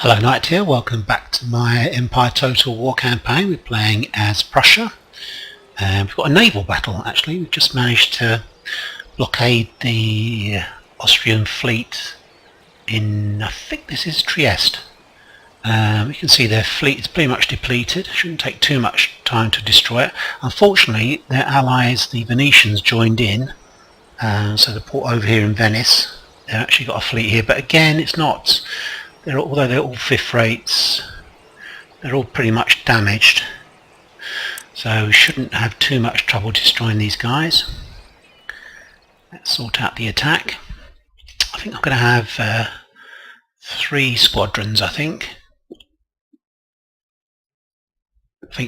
Hello Knight here, welcome back to my Empire Total War campaign. We're playing as Prussia. We've got a naval battle actually. We've just managed to blockade the Austrian fleet in, I think this is Trieste. You can see their fleet is pretty much depleted. It shouldn't take too much time to destroy it. Unfortunately their allies, the Venetians, joined in. So the port over here in Venice, they've actually got a fleet here, but again it's not... although they're all fifth rates, they're all pretty much damaged, so we shouldn't have too much trouble destroying these guys. Let's sort out the attack. I think I'm going to have 3 squadrons. I think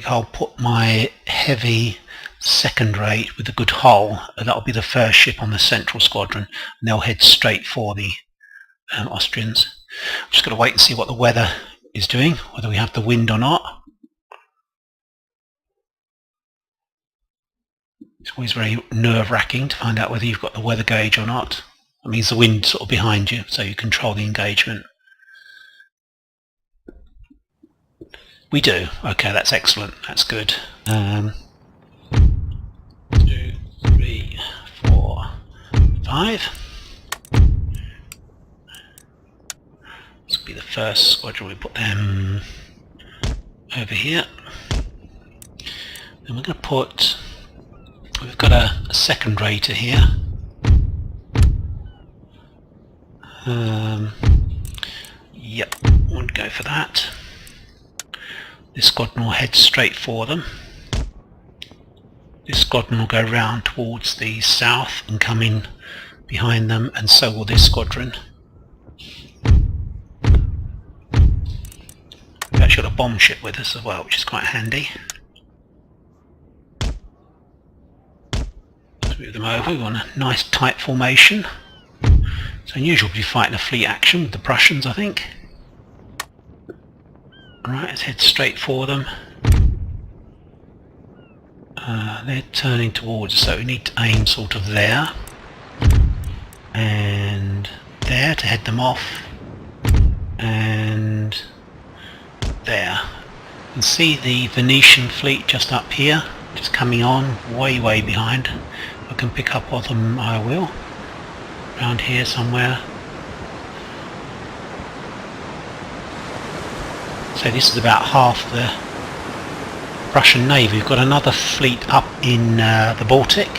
I'll put my heavy second rate with a good hull, and that'll be the first ship on the central squadron, and they'll head straight for the Austrians. I'm just going to wait and see what the weather is doing, whether we have the wind or not. It's always very nerve-wracking to find out whether you've got the weather gauge or not. That means the wind sort of behind you, so you control the engagement. We do. Okay, that's excellent. That's good. 2, 3, 4, 5. This will be the first squadron. We put them over here. Then we're going to put... we've got a second rater here. Yep, we'll go for that. This squadron will head straight for them. This squadron will go round towards the south and come in behind them, and so will this squadron. We've actually got a bomb ship with us as well, which is quite handy. Let's move them over. We're on a nice tight formation. It's unusual to be fighting a fleet action with the Prussians, I think. Alright, let's head straight for them. They're turning towards us, so we need to aim sort of there. And there to head them off. And there. You can see the Venetian fleet just up here, just coming on, way behind. If I can pick up on them, I will. Around here somewhere. So this is about half the Russian Navy. We've got another fleet up in the Baltic.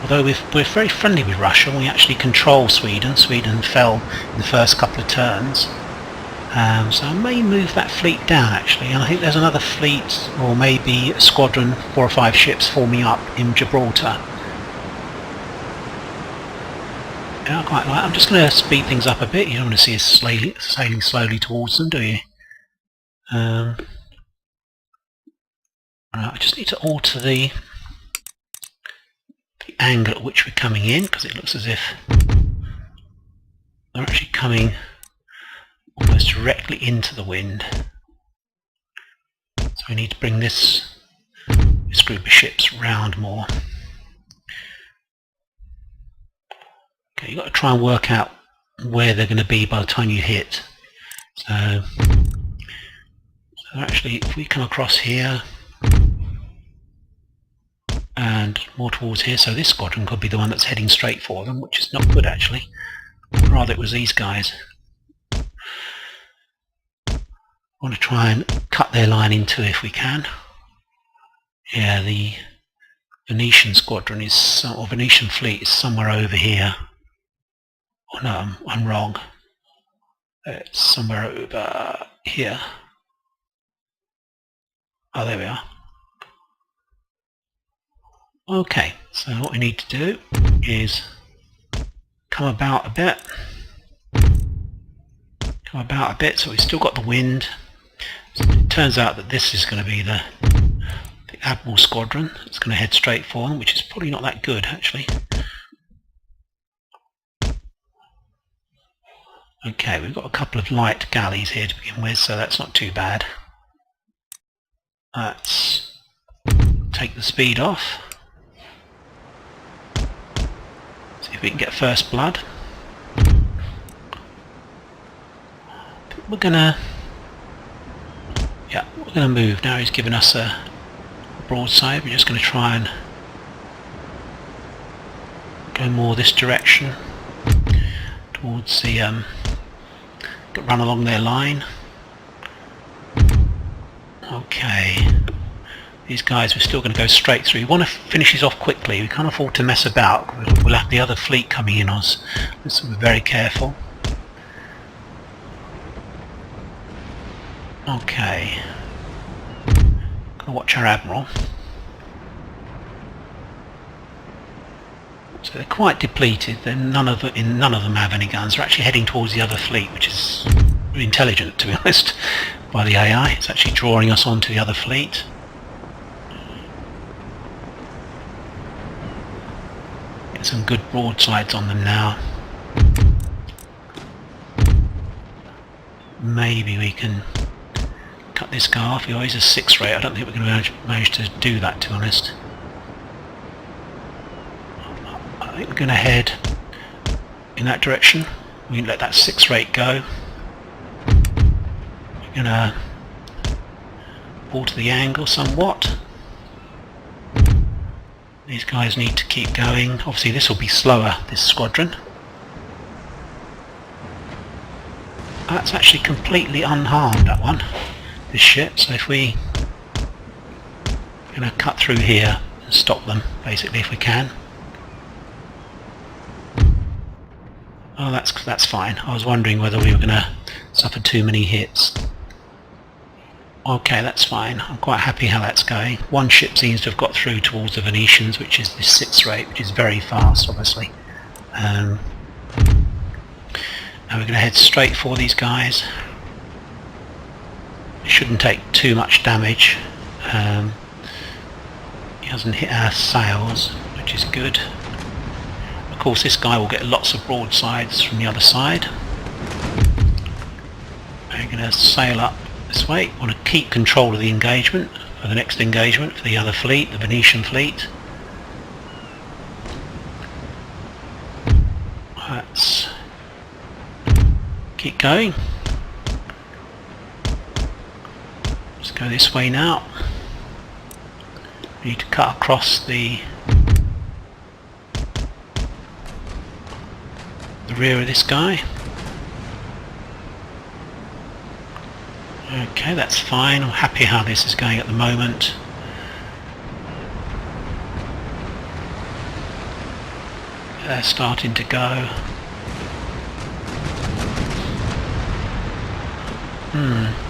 Although we're very friendly with Russia, we actually control Sweden. Sweden fell in the first couple of turns. So I may move that fleet down actually, and I think there's another fleet, or maybe a squadron, 4 or 5 ships forming up in Gibraltar. Yeah, I quite like. I'm just going to speed things up a bit. You don't want to see us sailing slowly towards them, do you? Right, I just need to alter the angle at which we're coming in, because it looks as if they're actually coming almost directly into the wind. So we need to bring this group of ships round more. Okay, you've got to try and work out where they're going to be by the time you hit. So actually, if we come across here and more towards here, so this squadron could be the one that's heading straight for them, which is not good actually. I'd rather it was these guys. I want to try and cut their line in two if we can. Yeah, the Venetian squadron is, or Venetian fleet is somewhere over here. Oh no, I'm wrong. It's somewhere over here. Oh, there we are. Okay, so what we need to do is come about a bit. So we've still got the wind. So it turns out that this is going to be the Admiral squadron. It's going to head straight for them, which is probably not that good actually. Okay, we've got a couple of light galleys here to begin with, so that's not too bad. Let's take the speed off. See if we can get first blood. we're gonna move now. He's given us a broadside. We're just going to try and go more this direction towards the run along their line. Okay, these guys, we're still going to go straight through. We want to finish these off quickly. We can't afford to mess about. We'll have the other fleet coming in on us, so we're very careful. Okay, gotta watch our admiral. So they're quite depleted. Then none of them have any guns. They're actually heading towards the other fleet, which is really intelligent, to be honest, by the AI. It's actually drawing us onto the other fleet. Get some good broadsides on them now. Maybe we can cut this guy off. He's a 6 rate. I don't think we're going to manage to do that, to be honest. I think we're going to head in that direction. We can let that 6 rate go. We're going to alter the angle somewhat. These guys need to keep going. Obviously this will be slower, this squadron. That's actually completely unharmed, that one, this ship. So if we're going to cut through here and stop them, basically, if we can. Oh, that's fine. I was wondering whether we were going to suffer too many hits. Okay, that's fine. I'm quite happy how that's going. One ship seems to have got through towards the Venetians, which is the 6 rate, which is very fast, obviously. Now we're going to head straight for these guys. It shouldn't take too much damage. He hasn't hit our sails, which is good. Of course, this guy will get lots of broadsides from the other side. We're going to sail up this way. Want to keep control of the engagement for the next engagement for the other fleet, the Venetian fleet. Let's keep going. Let's go this way now. We need to cut across the rear of this guy. Okay, that's fine. I'm happy how this is going at the moment. They're starting to go.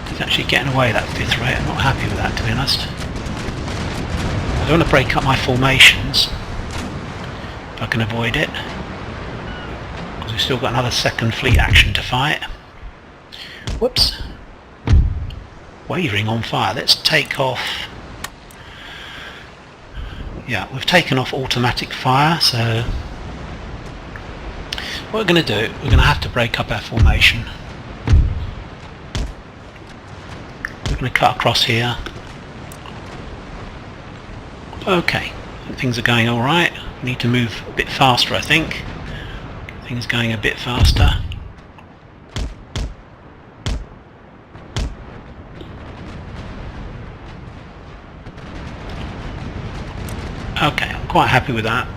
He's actually getting away, that 5th rate. I'm not happy with that, to be honest. I don't want to break up my formations if I can avoid it, because we've still got another 2nd fleet action to fight. Whoops. Wavering on fire. Let's take off. Yeah, we've taken off automatic fire, so what we're going to do, we're going to have to break up our formation. We're going to cut across here. Okay, things are going alright. We need to move a bit faster, I think. Things going a bit faster. Okay, I'm quite happy with that.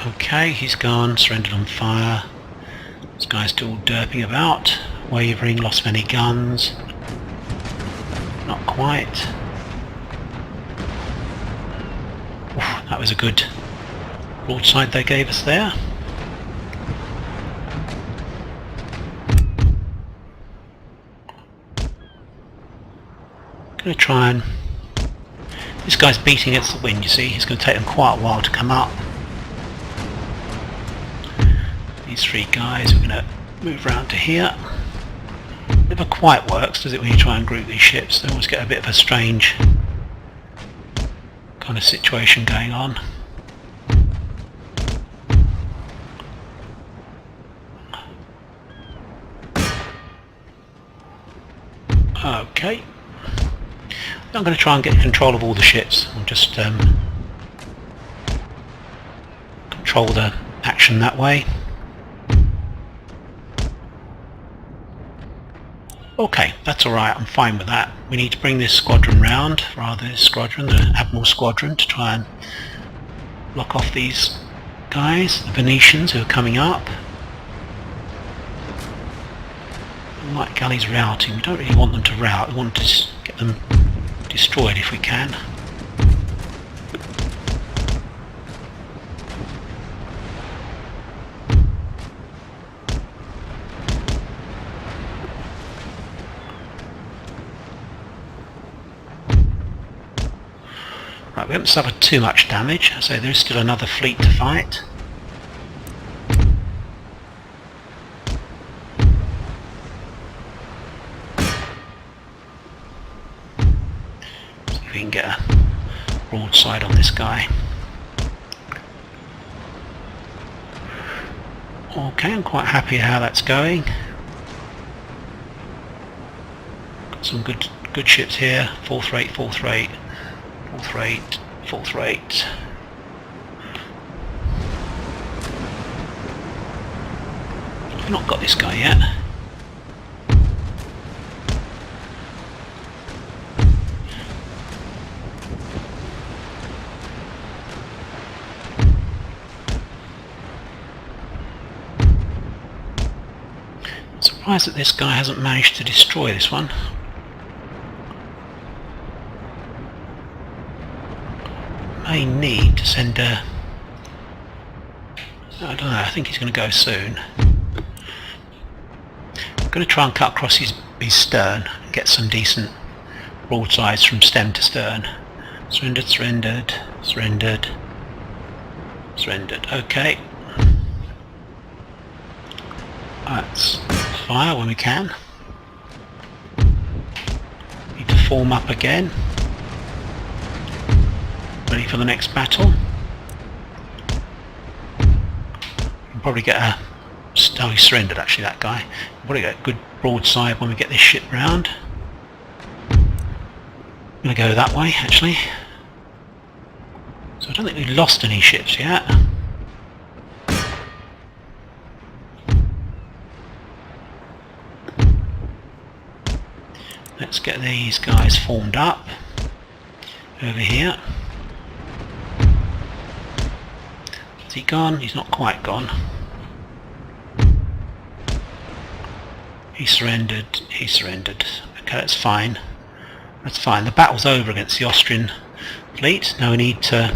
Okay, he's gone, surrendered on fire. This guy's still derping about, wavering, lost many guns. Not quite. Oof, that was a good broadside they gave us there. Going to try and... This guy's beating against the wind, you see. It's going to take them quite a while to come up. These 3 guys, we're going to move round to here. Never quite works, does it, when you try and group these ships? They always get a bit of a strange kind of situation going on. Okay. I'm going to try and get control of all the ships. I'll just control the action that way. Okay, that's alright, I'm fine with that. We need to bring this squadron round, rather this squadron, the Admiral Squadron, to try and block off these guys, the Venetians who are coming up. Light galleys routing, we don't really want them to rout, we want to get them destroyed if we can. Right, we haven't suffered too much damage, so there is still another fleet to fight. See if we can get a broadside on this guy. Okay, I'm quite happy how that's going. Got some good ships here. Fourth rate, fourth rate, fourth rate, fourth rate. I've not got this guy yet. Surprised that this guy hasn't managed to destroy this one. May need to send a... I don't know, I think he's going to go soon. I'm going to try and cut across his stern and get some decent broadsides from stem to stern. Surrendered, surrendered, surrendered, surrendered. Okay. Let's fire when we can. Need to form up again. Ready for the next battle. We'll probably get a... Oh, he surrendered actually, that guy. We'll probably get a good broadside when we get this ship round. I'm going to go that way actually. So I don't think we've lost any ships yet. Let's get these guys formed up over here. Is he gone? He's not quite gone. He surrendered. He surrendered. Okay, that's fine. That's fine. The battle's over against the Austrian fleet. Now we need to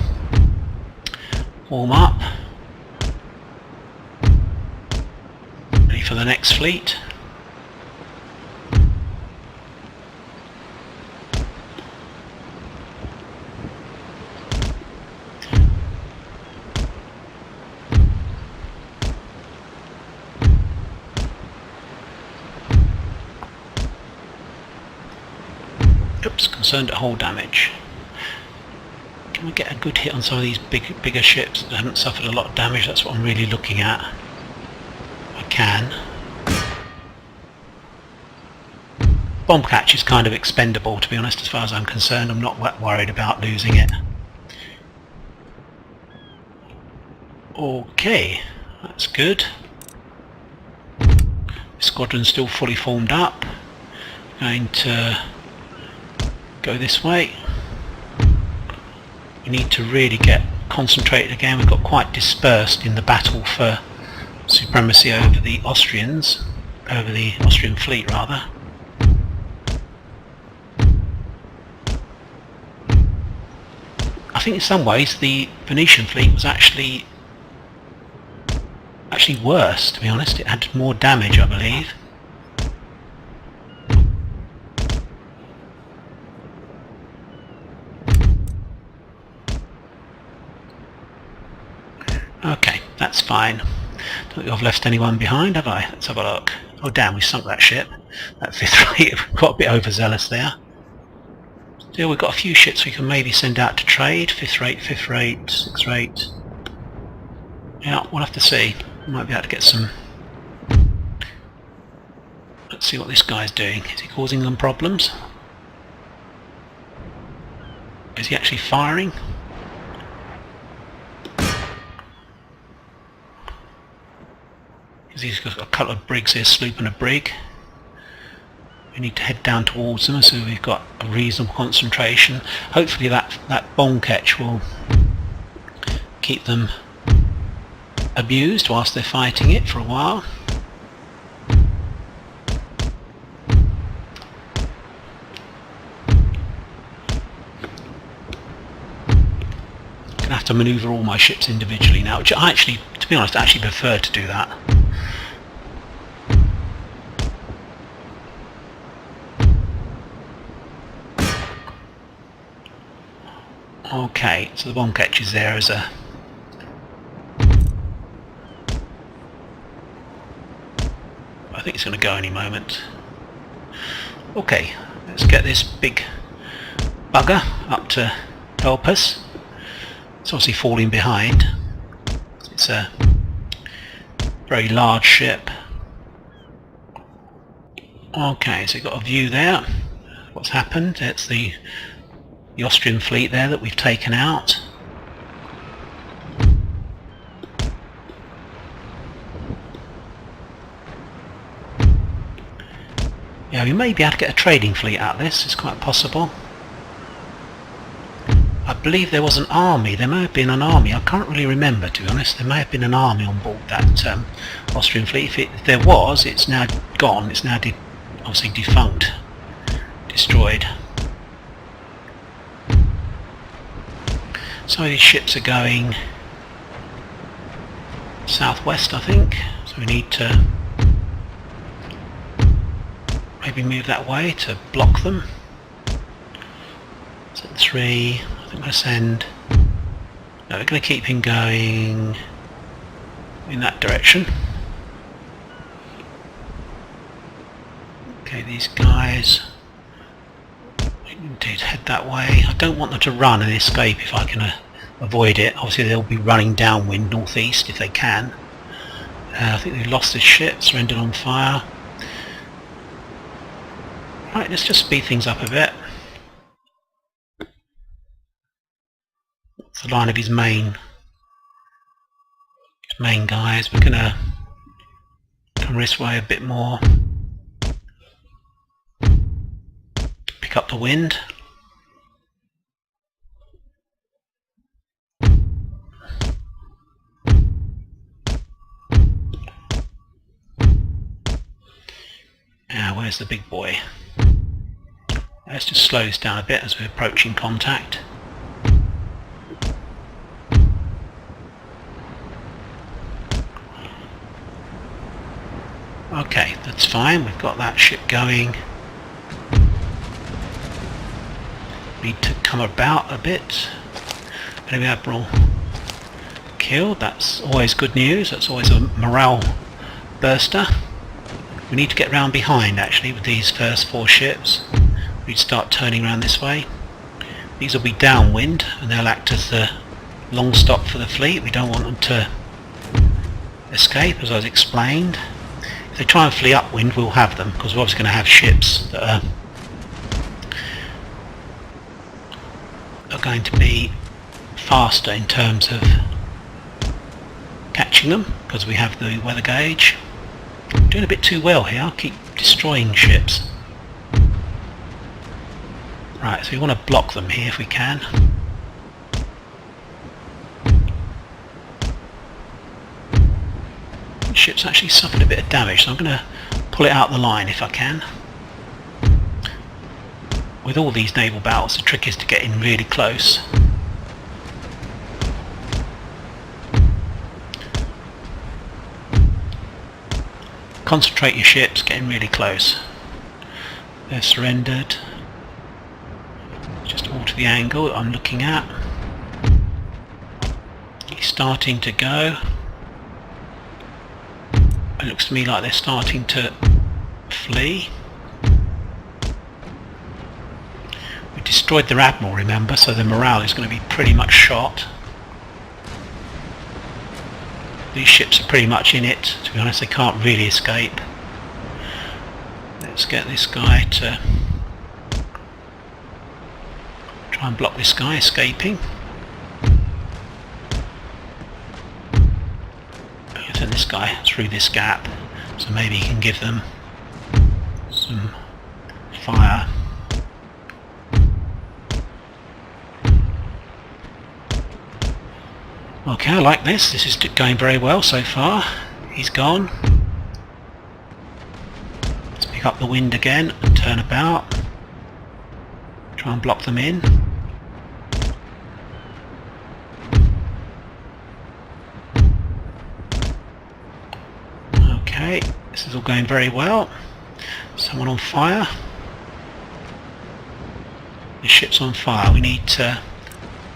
form up. Ready for the next fleet. Oops, concerned at hull damage. Can we get a good hit on some of these bigger ships that haven't suffered a lot of damage? That's what I'm really looking at. I can. Bomb catch is kind of expendable, to be honest, as far as I'm concerned. I'm not worried about losing it. Okay, that's good. The squadron's still fully formed up. Going to go this way. We need to really get concentrated again. We've got quite dispersed in the battle for supremacy over the Austrians, over the Austrian fleet rather. I think in some ways the Venetian fleet was actually worse, to be honest. It had more damage, I believe. Okay, that's fine. Don't think I've left anyone behind, have I? Let's have a look. Oh damn, we sunk that ship. That fifth rate, we've got a bit overzealous there. Still, we've got a few ships we can maybe send out to trade. Fifth rate, sixth rate. Yeah, we'll have to see. We might be able to get some Let's see what this guy's doing. Is he causing them problems? Is he actually firing? Because he's got a couple of brigs here, sloop and a brig. We need to head down towards them so we've got a reasonable concentration. Hopefully that bomb catch will keep them abused whilst they're fighting it for a while. Gonna have to manoeuvre all my ships individually now, which I actually, to be honest, I actually prefer to do that. Okay, so the bomb catch is there as a... I think it's going to go any moment. Okay, let's get this big bugger up to help us. It's obviously falling behind. It's a very large ship. Okay, so you've got a view there. What's happened? It's the Austrian fleet there that we've taken out. Yeah, we may be able to get a trading fleet out of this, it's quite possible. I believe there was an army, there may have been an army, I can't really remember to be honest, there may have been an army on board that Austrian fleet. If there was, it's now gone, it's now obviously defunct, destroyed. Some of these ships are going southwest I think, so we need to maybe move that way to block them. So 3, I think I'm going to send... No, we're going to keep him going in that direction. Okay, these guys need to head that way. I don't want them to run and escape if I can avoid it. Obviously they'll be running downwind northeast if they can. I think they've lost this ship, surrendered on fire. Right, let's just speed things up a bit. That's the line of his main guys. We're gonna come this way a bit more. Pick up the wind. Where's the big boy? Let's just slow this down a bit as we're approaching contact. Okay, that's fine, we've got that ship going. Need to come about a bit. Enemy Admiral killed, that's always good news, that's always a morale burster. We need to get round behind actually with these first 4 ships. We'd start turning around this way. These will be downwind and they'll act as the long stop for the fleet. We don't want them to escape, as I was explained. If they try and flee upwind, we'll have them, because we're obviously going to have ships that are going to be faster in terms of catching them, because we have the weather gauge. I'm doing a bit too well here, I'll keep destroying ships. Right, so we want to block them here if we can. The ship's actually suffered a bit of damage, so I'm going to pull it out the line if I can. With all these naval battles, the trick is to get in really close. Concentrate your ships, get in really close. They're surrendered. Just alter the angle that I'm looking at. He's starting to go. It looks to me like they're starting to flee. We destroyed their admiral, remember, so their morale is going to be pretty much shot. These ships are pretty much in it, to be honest, they can't really escape. Let's get this guy to try and block this guy escaping. Send this guy through this gap, so maybe he can give them some fire. Okay, I like this. This is going very well so far. He's gone. Let's pick up the wind again and turn about. Try and block them in. Okay, this is all going very well. Someone on fire. The ship's on fire. We need to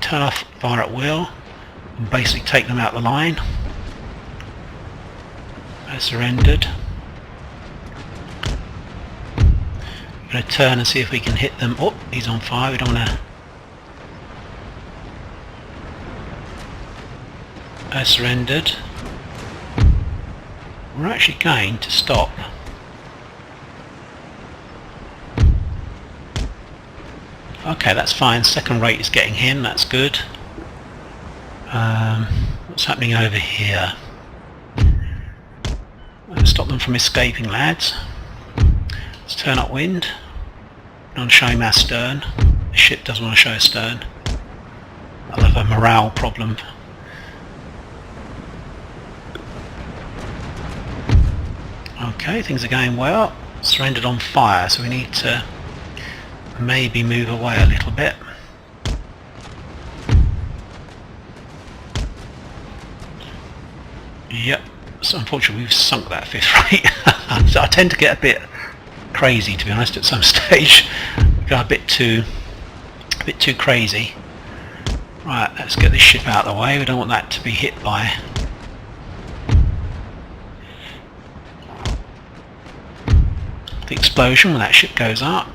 turn off fire at will and basically take them out the line. They're surrendered. We're going to turn and see if we can hit them. Oh, he's on fire. We don't want to. They're surrendered. We're actually going to stop. Okay, that's fine. Second rate is getting him. That's good. What's happening over here? Let's stop them from escaping, lads. Let's turn up wind. Don't want to show him our stern. The ship doesn't want to show a stern. I'll have a morale problem. Okay, things are going well. Surrendered on fire, so we need to maybe move away a little bit. Yep, so unfortunately we've sunk that fifth rate. So I tend to get a bit crazy, to be honest, at some stage. Go a bit too crazy. Right, let's get this ship out of the way. We don't want that to be hit by the explosion when that ship goes up.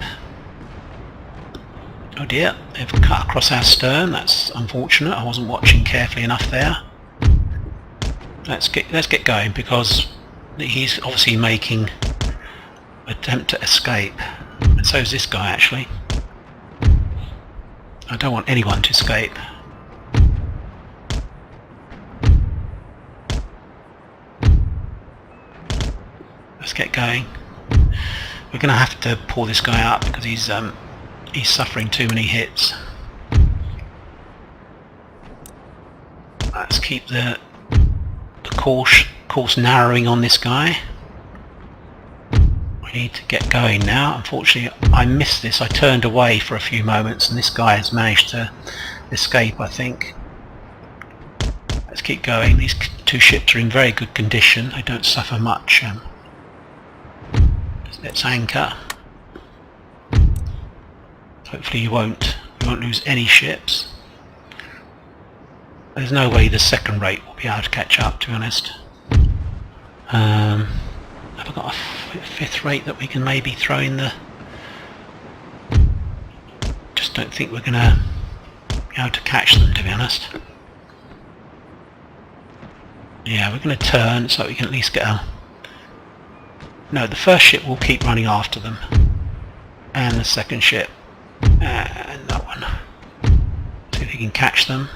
Oh dear, they've cut across our stern. That's unfortunate. I wasn't watching carefully enough there. Let's get going, because he's obviously making an attempt to escape, and so is this guy actually. I don't want anyone to escape. Let's get going. We're going to have to pull this guy up because he's suffering too many hits. Let's keep the course narrowing on this guy. We need to get going now. Unfortunately, I missed this. I turned away for a few moments and this guy has managed to escape, I think. Let's keep going. These two ships are in very good condition. They don't suffer much. Let's anchor. Hopefully you won't lose any ships. There's no way the second rate will be able to catch up, to be honest. Have I got a fifth rate that we can maybe throw in the... Just don't think we're going to be able to catch them, to be honest. Yeah, we're going to turn so we can at least get a... No, the first ship will keep running after them. And the second ship. And that one. See if we can catch them.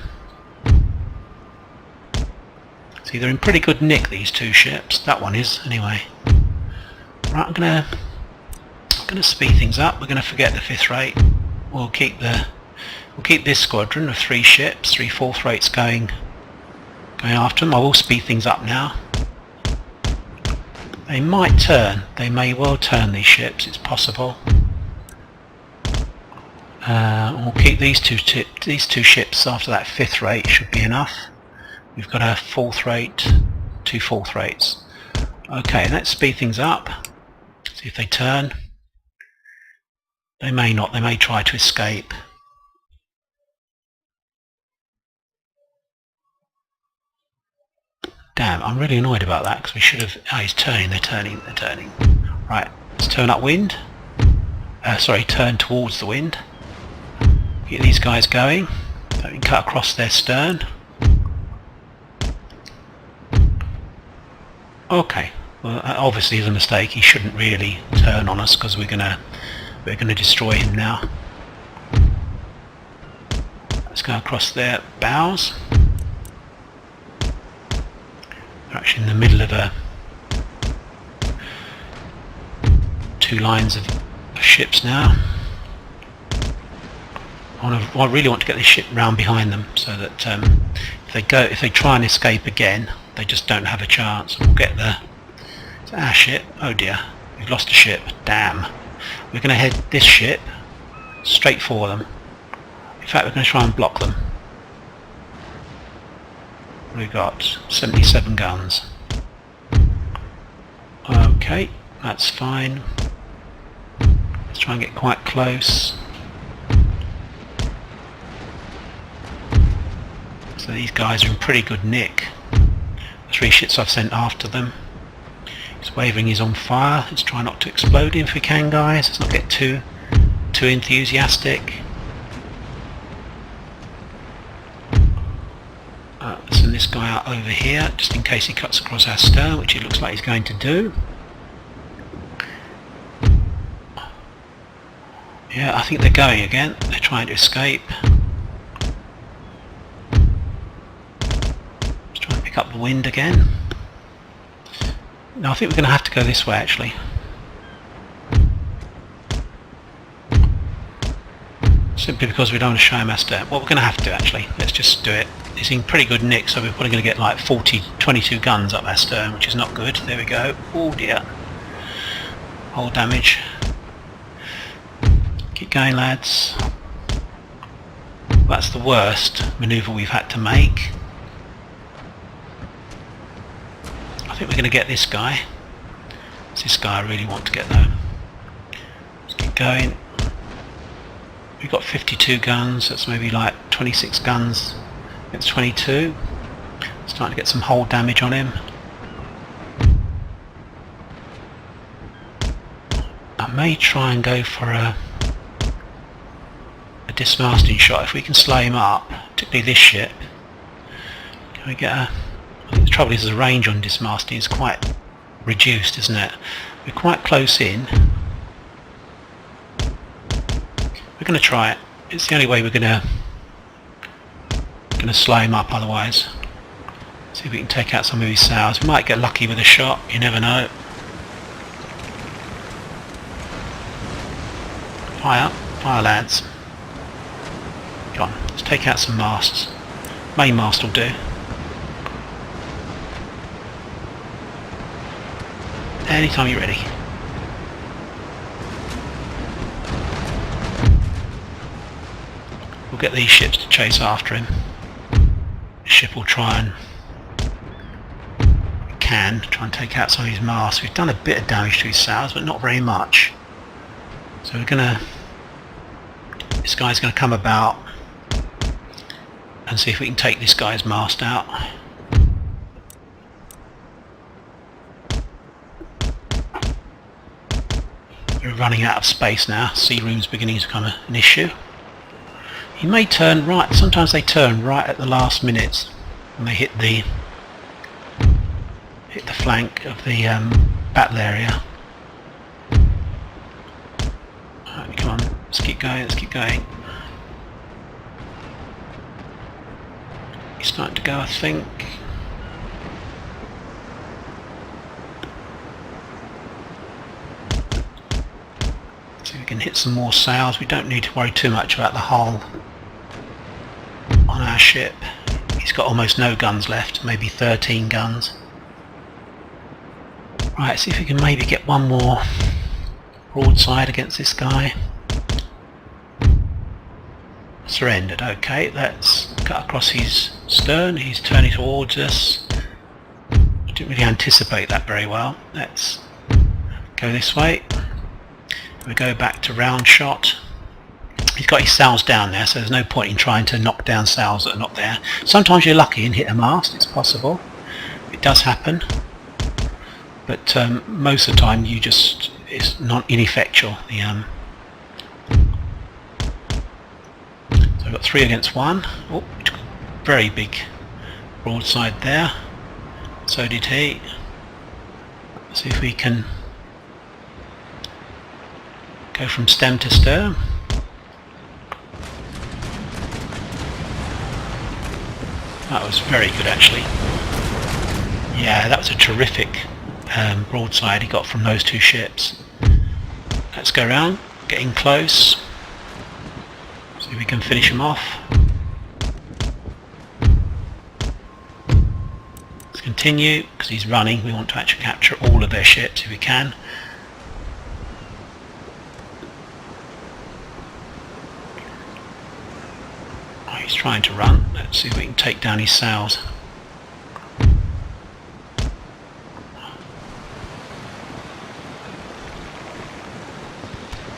See, they're in pretty good nick, these two ships. That one is, anyway. Right, I'm gonna speed things up. We're gonna forget the fifth rate. We'll keep this squadron of 3 ships, 3 fourth rates going after them. I will speed things up now. They might turn. They may well turn, these ships. It's possible. We'll keep these two ships after that fifth rate. Should be enough. We've got a fourth rate, 2 fourth rates. Okay, let's speed things up. See if they turn. They may not. They may try to escape. Damn, I'm really annoyed about that because we should have... Oh, he's turning. They're turning. Right, let's turn upwind. Sorry, turn towards the wind. Get these guys going. So we can cut across their stern. Okay, Well, obviously is a mistake. He shouldn't really turn on us because we're gonna destroy him now. Let's go across their bows. They're actually in the middle of two lines of ships now. I really want to get this ship round behind them so that if they try and escape again, they just don't have a chance. We'll get it's our ship. Oh dear, we've lost a ship. Damn. We're going to head this ship straight for them. In fact, we're going to try and block them. We've got 77 guns. Okay, that's fine. Let's try and get quite close. So these guys are in pretty good nick. The 3 ships I've sent after them. His wavering is on fire. Let's try not to explode him if we can, guys. Let's not get too enthusiastic. Let's send this guy out over here just in case he cuts across our stern, which it looks like he's going to do. Yeah, I think they're going again. They're trying to escape. Let's try and pick up the wind again. No, I think we're going to have to go this way actually. Simply because we don't want to show him our stern. Well, we're going to have to actually. Let's just do it. He's in pretty good nick, so we're probably going to get like 22 guns up our stern, which is not good. There we go. Oh dear. Hull damage. Keep going, lads. That's the worst manoeuvre we've had to make. I think we're going to get this guy. It's this guy I really want to get though. Let's keep going. We've got 52 guns, that's maybe like 26 guns against 22. Starting to get some hull damage on him. I may try and go for a dismasting shot if we can slow him up, particularly this ship. Can we get I think the trouble is the range on dismasting is quite reduced, isn't it? We're quite close in. We're going to try it. It's the only way we're going to slow him up otherwise. See if we can take out some of his sails. We might get lucky with a shot, you never know. Fire, fire lads. Come on, let's take out some masts. Main mast will do. Anytime you're ready. We'll get these ships to chase after him. The ship will try and take out some of his masts. We've done a bit of damage to his sails, but not very much. So this guy's gonna come about and see if we can take this guy's mast out. We're running out of space now. Sea room's beginning to become an issue. He may turn right. Sometimes they turn right at the last minute when they hit the flank of the battle area. Right, come on, let's keep going. Let's keep going. He's starting to go, I think. See if we can hit some more sails. We don't need to worry too much about the hull on our ship. He's got almost no guns left, maybe 13 guns. Right, see if we can maybe get one more broadside against this guy. Surrendered. Okay, let's cut across his stern. He's turning towards us. I didn't really anticipate that very well. Let's go this way. We go back to round shot. He's got his sails down there, so there's no point in trying to knock down sails that are not there. Sometimes you're lucky and hit a mast, it's possible. It does happen. But most of the time it's not ineffectual. So I've got 3 against 1. Oh, very big broadside there. So did he. See if we can go from stem to stern. That was very good actually. Yeah, that was a terrific broadside he got from those two ships. Let's go around, getting close, see if we can finish him off. Let's continue, because he's running. We want to actually capture all of their ships if we can. Oh, he's trying to run. Let's see if we can take down his sails.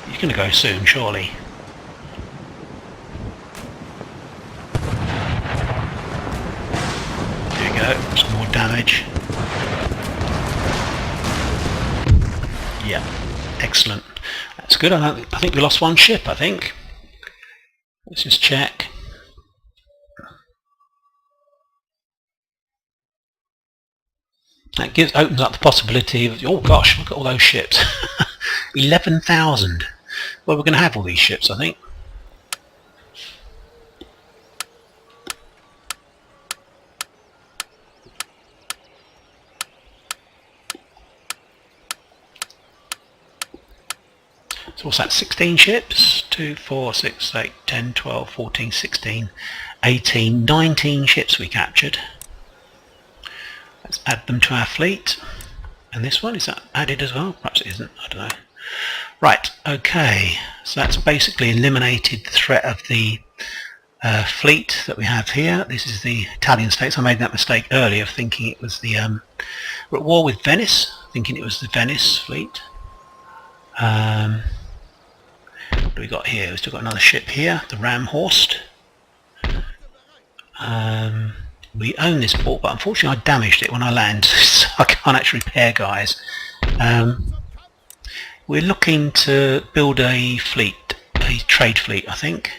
He's going to go soon, surely. There we go, some more damage. Yeah, excellent. That's good. I think we lost one ship, I think. Let's just check. That opens up the possibility of, oh gosh, look at all those ships. 11,000. Well, we're going to have all these ships, I think. So what's that, 16 ships? 2, 4, 6, 8, 10, 12, 14, 16, 18, 19 ships we captured. Let's add them to our fleet. And this one, is that added as well? Perhaps it isn't, I don't know. Right, okay, so that's basically eliminated the threat of the fleet that we have here. This is the Italian states. I made that mistake earlier of thinking it was the... we're at war with Venice, thinking it was the Venice fleet. What do we got here? We've still got another ship here, the Ramhorst. We own this port, but unfortunately I damaged it when I landed, so I can't actually repair, guys. We're looking to build a fleet, a trade fleet, I think.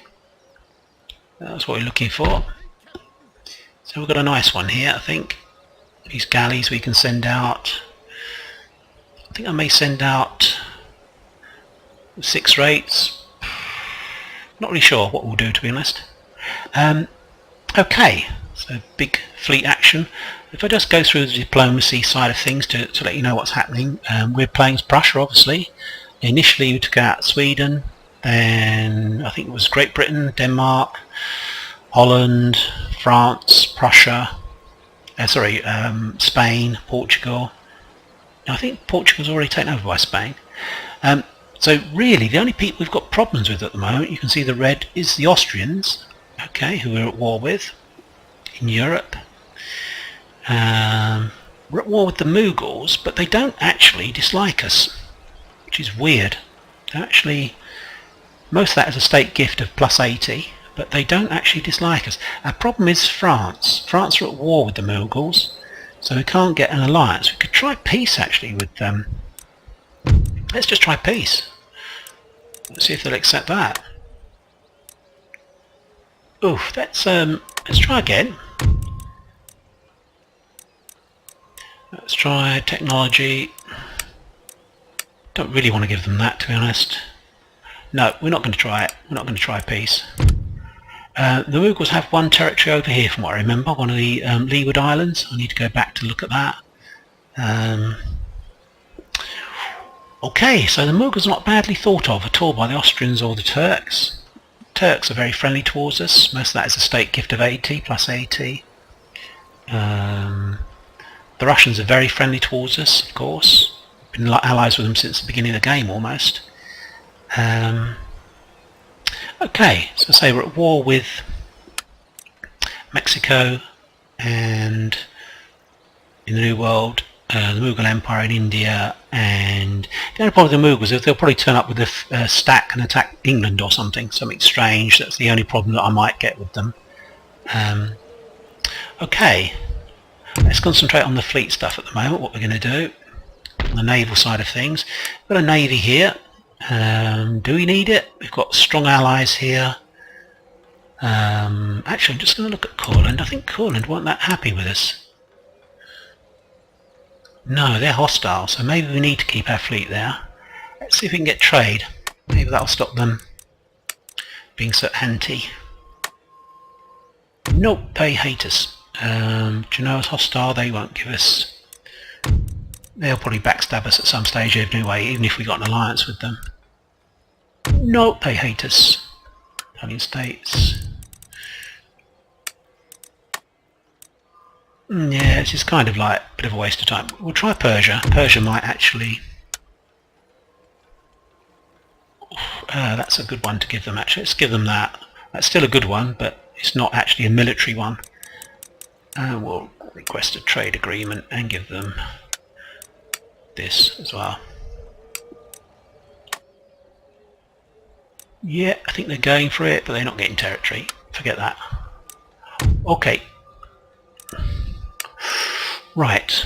That's what we're looking for. So we've got a nice one here, I think. These galleys we can send out. I think I may send out 6 rates. Not really sure what we'll do, to be honest. Okay, so big fleet action. If I just go through the diplomacy side of things to let you know what's happening, we're playing as Prussia, obviously. Initially we took out Sweden, then I think it was Great Britain, Denmark, Holland, France, Prussia, Spain, Portugal. Now, I think Portugal's already taken over by Spain. So really the only people we've got problems with at the moment, you can see the red, is the Austrians, okay, who we're at war with in Europe. We're at war with the Mughals, but they don't actually dislike us, which is weird. Actually, most of that is a state gift of plus 80, but they don't actually dislike us. Our problem is France. France are at war with the Mughals, so we can't get an alliance. We could try peace actually with them. Let's just try peace. Let's see if they'll accept that. Oof, let's try again. Let's try technology. Don't really want to give them that, to be honest. No, we're not going to try it. We're not going to try peace. The Mughals have one territory over here, from what I remember, one of the Leeward Islands. I need to go back to look at that. Okay, so the Mughals are not badly thought of at all by the Austrians or the Turks. Turks are very friendly towards us. Most of that is a state gift of 80 plus 80. The Russians are very friendly towards us, of course. Been allies with them since the beginning of the game almost. Okay, so I say we're at war with Mexico and in the New World, the Mughal Empire in India, and the only problem with the Mughals is they'll probably turn up with a stack and attack England or something strange. That's the only problem that I might get with them. Okay, let's concentrate on the fleet stuff at the moment, what we're going to do. On the naval side of things, we've got a navy here. Do we need it? We've got strong allies here. Actually, I'm just going to look at Courland. I think Courland weren't that happy with us. No, they're hostile, so maybe we need to keep our fleet there. Let's see if we can get trade. Maybe that'll stop them being so anti. Nope, they hate us. Do you know, as hostile, they won't give us... They'll probably backstab us at some stage anyway, even if we got an alliance with them. Nope, they hate us. Italian states. Yeah, it's just kind of like a bit of a waste of time. We'll try Persia. Persia might actually... that's a good one to give them actually. Let's give them that. That's still a good one, but it's not actually a military one. We'll request a trade agreement and give them this as well. Yeah, I think they're going for it, but they're not getting territory. Forget that. Okay. Right.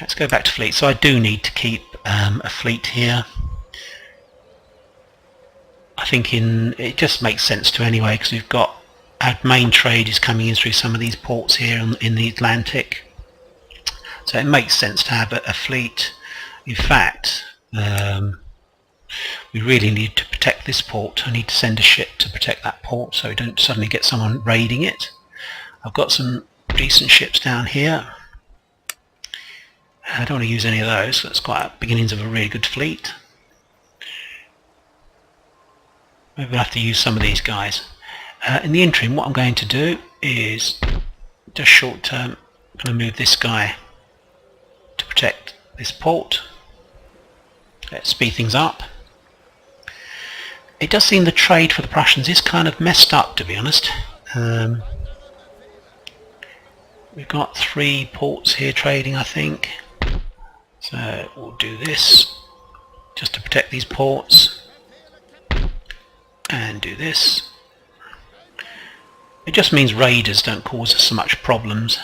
Let's go back to fleet. So I do need to keep a fleet here. I think it just makes sense to anyway, because we've got our main trade is coming in through some of these ports here in the Atlantic. So it makes sense to have a fleet. In fact, we really need to protect this port. I need to send a ship to protect that port so we don't suddenly get someone raiding it. I've got some decent ships down here. I don't want to use any of those. That's quite beginnings of a really good fleet. Maybe we'll have to use some of these guys. In the interim, what I'm going to do is, just short term, I'm going to move this guy to protect this port. Let's speed things up. It does seem the trade for the Prussians is kind of messed up, to be honest. We've got 3 ports here trading, I think. So we'll do this just to protect these ports. And do this. It just means raiders don't cause us so much problems.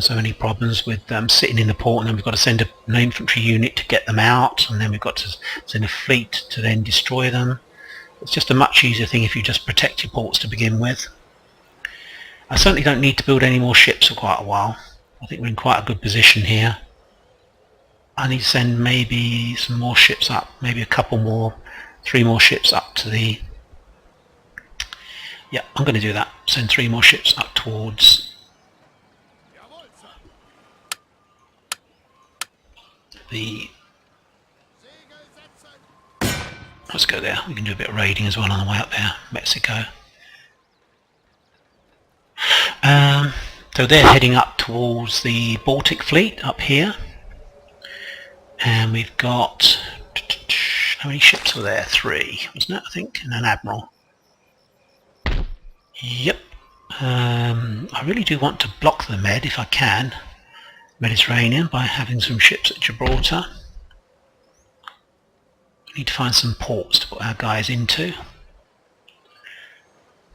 So many problems with them sitting in the port, and then we've got to send an infantry unit to get them out, and then we've got to send a fleet to then destroy them. It's just a much easier thing if you just protect your ports to begin with. I certainly don't need to build any more ships for quite a while. I think we're in quite a good position here. I need to send maybe some more ships up, maybe a couple more, 3 more ships up to the... Yeah, I'm going to do that. Send 3 more ships up towards the... Let's go there. We can do a bit of raiding as well on the way up there. Mexico. So they're heading up towards the Baltic fleet up here. And we've got... How many ships were there? 3, wasn't it, I think? And an admiral. Yep. I really do want to block the Med if I can, Mediterranean, by having some ships at Gibraltar. We need to find some ports to put our guys into.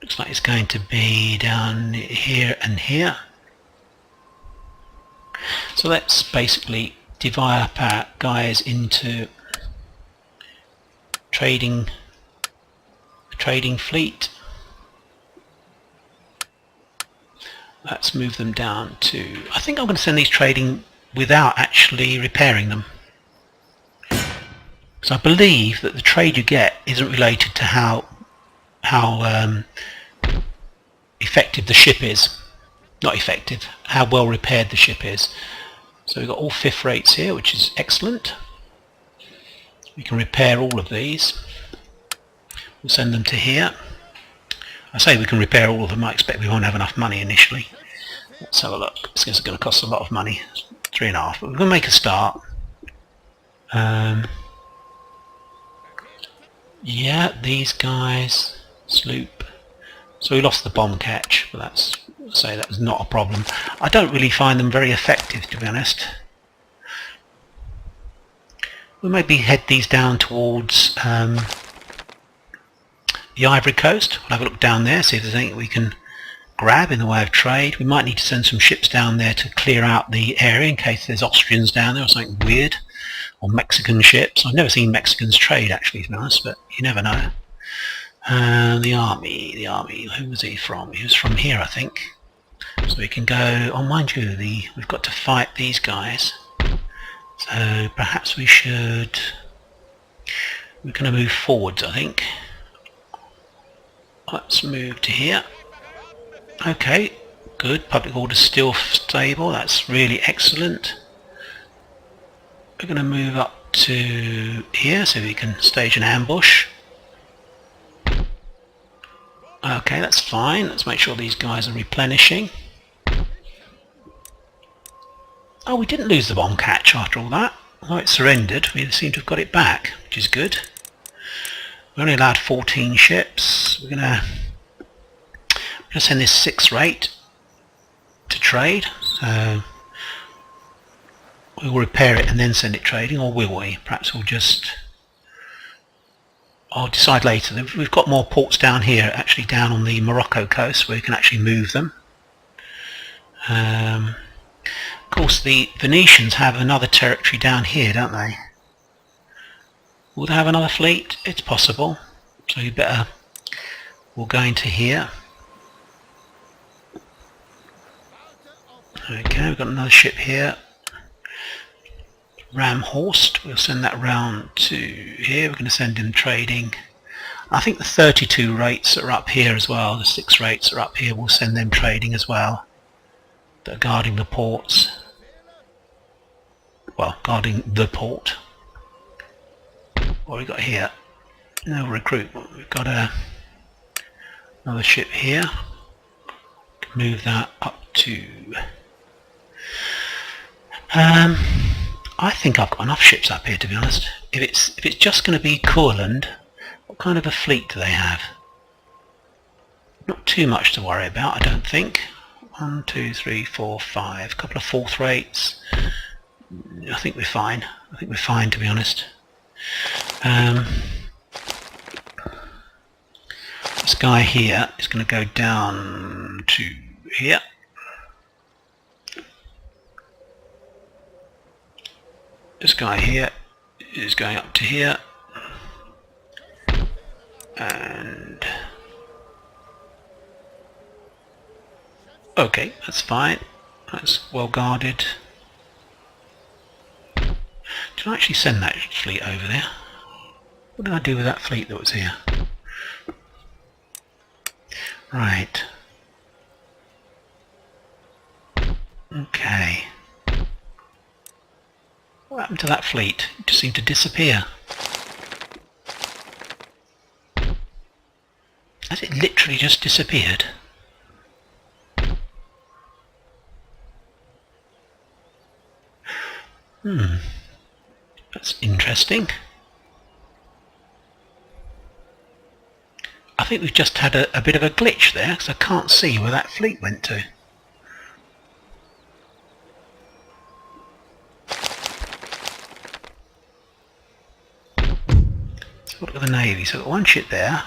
Looks like it's going to be down here and here. So let's basically divide up our guys into trading fleet. Let's move them down to... I think I'm going to send these trading without actually repairing them. Because I believe that the trade you get isn't related to how effective the ship is. Not effective, how well repaired the ship is. So we've got all 5th rates here, which is excellent. We can repair all of these. We'll send them to here. I say we can repair all of them. I expect we won't have enough money initially. Let's have a look. It's going to cost a lot of money. 3.5, but we're going to make a start. Yeah, these guys, sloop. So we lost the bomb catch, but that's, say that was not a problem. I don't really find them very effective, to be honest. We'll maybe head these down towards the Ivory Coast. We'll have a look down there, see if there's anything we can grab in the way of trade. We might need to send some ships down there to clear out the area in case there's Austrians down there or something weird, or Mexican ships. I've never seen Mexicans trade actually, to be honest, but you never know. The army, who was he from? He was from here, I think. So we can go, oh mind you, we've got to fight these guys. So perhaps we should... We're going to move forwards, I think. Let's move to here. Okay, good. Public order's still stable. That's really excellent. We're going to move up to here so we can stage an ambush. Okay, that's fine. Let's make sure these guys are replenishing. Oh, we didn't lose the bomb catch after all that. Oh, it surrendered. We seem to have got it back, which is good. We're only allowed 14 ships. We're going to send this 6 rate to trade. So we'll repair it and then send it trading, or will we? Perhaps we'll just... I'll decide later. We've got more ports down here, actually down on the Morocco coast, where we can actually move them. Of course, the Venetians have another territory down here, don't they? Will they have another fleet? It's possible. So you better... We'll go into here. Okay, we've got another ship here. Ramhorst, we'll send that round to here. We're going to send in trading. I think the 32 rates are up here as well. The 6 rates are up here. We'll send them trading as well. They're guarding the ports. Well, guarding the port. What have we got here? No recruitment. We've got another ship here. Move that up to... I think I've got enough ships up here, to be honest. If it's just going to be Courland, what kind of a fleet do they have? Not too much to worry about, I don't think. 1, 2, 3, 4, 5. A couple of 4th rates. I think we're fine. I think we're fine, to be honest. This guy here is going to go down to here. This guy here is going up to here, and okay, that's fine. That's well guarded. Did I actually send that fleet over there? What did I do with that fleet that was here? Right. Okay. What happened to that fleet? It just seemed to disappear. Has it literally just disappeared? That's interesting. I think we've just had a bit of a glitch there, because I can't see where that fleet went to. Look at the navy. So I've got one ship there.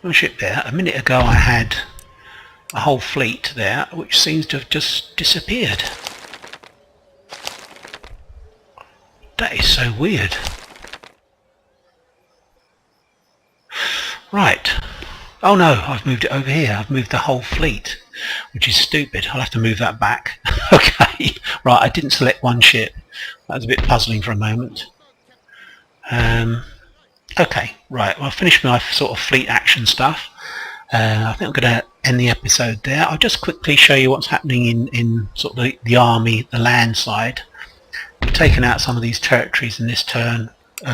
A minute ago I had a whole fleet there, which seems to have just disappeared. That is so weird. Right. Oh no, I've moved it over here. I've moved the whole fleet, which is stupid. I'll have to move that back. Okay. Right, I didn't select one ship. That was a bit puzzling for a moment. Okay, right, well, I've finished my sort of fleet action stuff. I think I'm going to end the episode there. I'll just quickly show you what's happening in sort of the army, the land side. We've taken out some of these territories in this turn,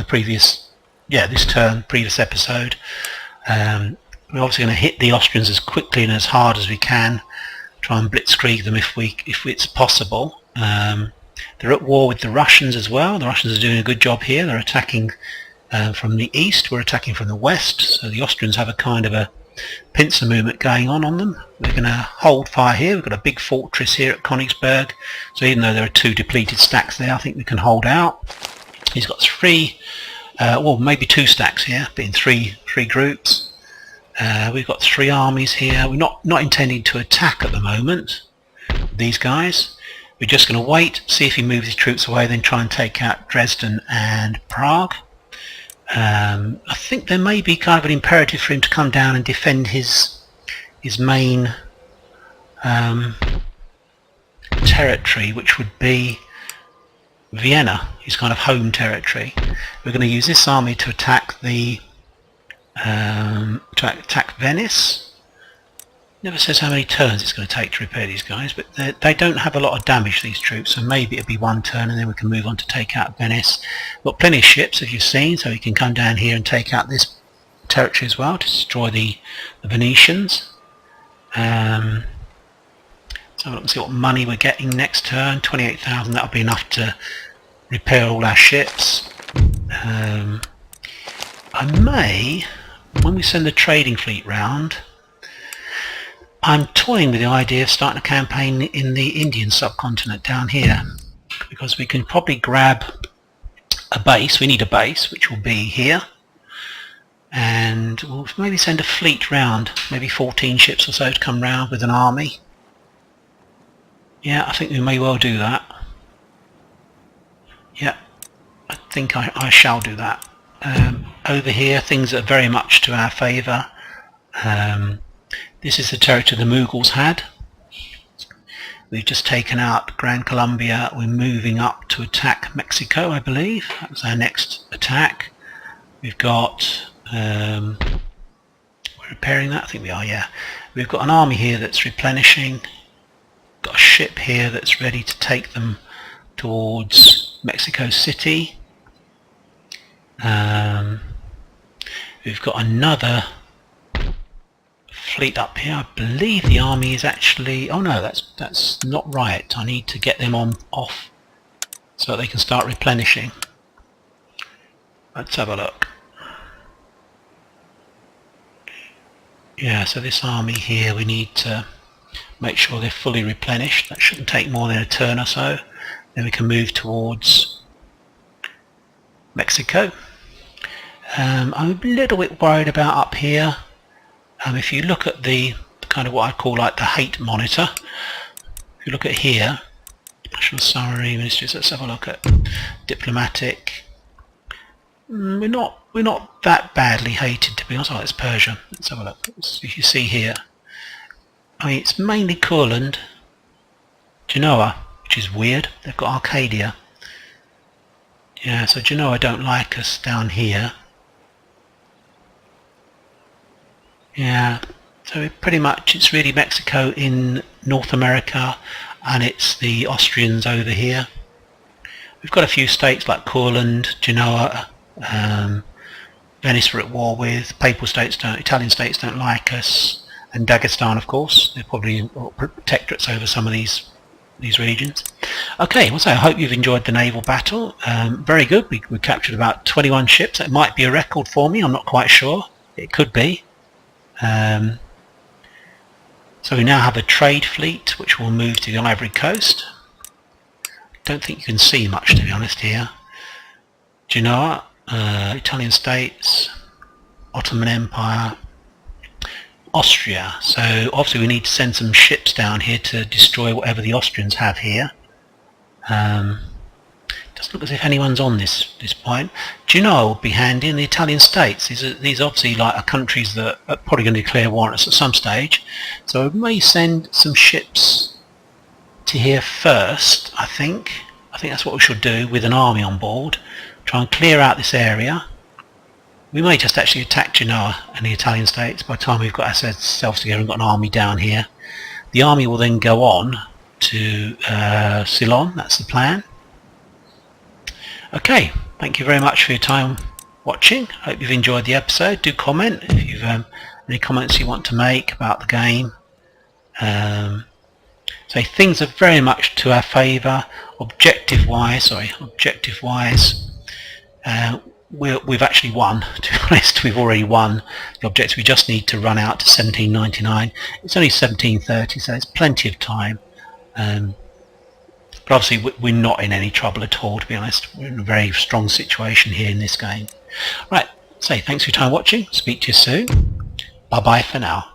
previous episode. We're obviously going to hit the Austrians as quickly and as hard as we can. Try and blitzkrieg them if it's possible. They're at war with the Russians as well. The Russians are doing a good job here. They're attacking from the east, we're attacking from the west, so the Austrians have a kind of a pincer movement going on them. We're going to hold fire here. We've got a big fortress here at Königsberg, so even though there are 2 depleted stacks there, I think we can hold out. He's got 3, well maybe 2 stacks here, but in 3 groups. We've got 3 armies here. We're not intending to attack at the moment, these guys. We're just going to wait, see if he moves his troops away, then try and take out Dresden and Prague. I think there may be kind of an imperative for him to come down and defend his main territory, which would be Vienna, his kind of home territory. We're going to use this army to attack the attack Venice. Never says how many turns it's going to take to repair these guys, but they don't have a lot of damage, these troops, so maybe it'll be one turn and then we can move on to take out Venice. We've got plenty of ships, as you've seen, so we can come down here and take out this territory as well to destroy the Venetians. So have a look and see what money we're getting next turn. 28,000, that'll be enough to repair all our ships. I may, when we send the trading fleet round, I'm toying with the idea of starting a campaign in the Indian subcontinent down here, because we can probably grab a base. We need a base, which will be here, and we'll maybe send a fleet round, maybe 14 ships or so to come round with an army. Yeah, I think we may well do that. Yeah, I think I shall do that. Over here, things are very much to our favour. This is the territory the Mughals had. We've just taken out Gran Colombia. We're moving up to attack Mexico, I believe. That was our next attack. We've got... we're repairing that? I think we are, yeah. We've got an army here that's replenishing. Got a ship here that's ready to take them towards Mexico City. We've got another fleet up here. I believe the army is actually... oh no, that's not right. I need to get them off so they can start replenishing. Let's have a look. Yeah, so this army here, we need to make sure they're fully replenished. That shouldn't take more than a turn or so. Then we can move towards Mexico. I'm a little bit worried about up here. If you look at the kind of what I call like the hate monitor, if you look at here, National Summary, Ministries, let's have a look at diplomatic. We're not that badly hated, to be honest. Oh, it's Persia. Let's have a look. If you see here, I mean, it's mainly Courland, Genoa, which is weird. They've got Arcadia. Yeah, so Genoa don't like us down here. Yeah, so pretty much it's really Mexico in North America, and it's the Austrians over here. We've got a few states like Courland, Genoa, Venice we're at war with, Italian states don't like us, and Dagestan, of course. They're probably protectorates over some of these regions. Okay, well, so I hope you've enjoyed the naval battle. Very good. We captured about 21 ships. It might be a record for me, I'm not quite sure. It could be. So we now have a trade fleet which will move to the Ivory Coast. Don't think you can see much, to be honest, here. Genoa, Italian states, Ottoman Empire, Austria. So obviously we need to send some ships down here to destroy whatever the Austrians have here. Doesn't look as if anyone's on this point. Genoa would be handy, and the Italian states. These obviously like are countries that are probably going to declare war on us at some stage. So we may send some ships to here first, I think. I think that's what we should do with an army on board. Try and clear out this area. We may just actually attack Genoa and the Italian states by the time we've got ourselves together and got an army down here. The army will then go on to Ceylon. That's the plan. Okay, thank you very much for your time watching. Hope you've enjoyed the episode. Do comment if you've any comments you want to make about the game. So things are very much to our favour. Objective wise, we've actually won. To be honest, we've already won the objective. We just need to run out to 1799. It's only 1730, so it's plenty of time. But obviously we're not in any trouble at all, to be honest. We're in a very strong situation here in this game. Right, so thanks for your time watching. Speak to you soon. Bye bye for now.